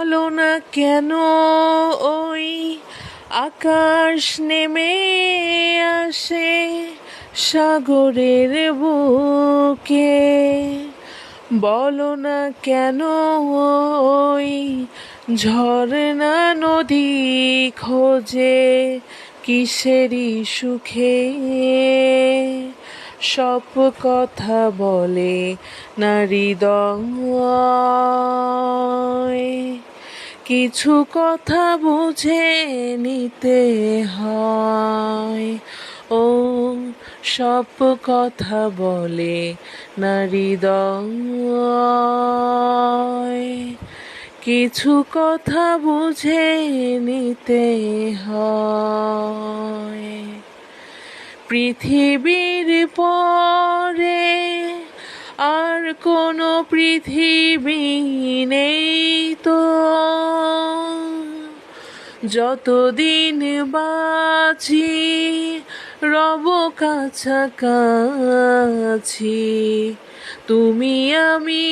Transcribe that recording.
বলো না কেন ওই আকাশ নেমে আসে সাগরের বুকে। বলো না কেন ওই ঝরনা নদী খোঁজে কিসেরই সুখে। সব কথা বলে না হৃদয়, কিছু কথা বুঝে নিতে হয়। ও সব কথা বলে না হৃদয়, কিছু কথা বুঝে নিতে হয়। পৃথিবীর পরে আর কোনো পৃথিবী নেই তো, যতদিন বাঁচি রব কাছাকাছি। তুমি আমি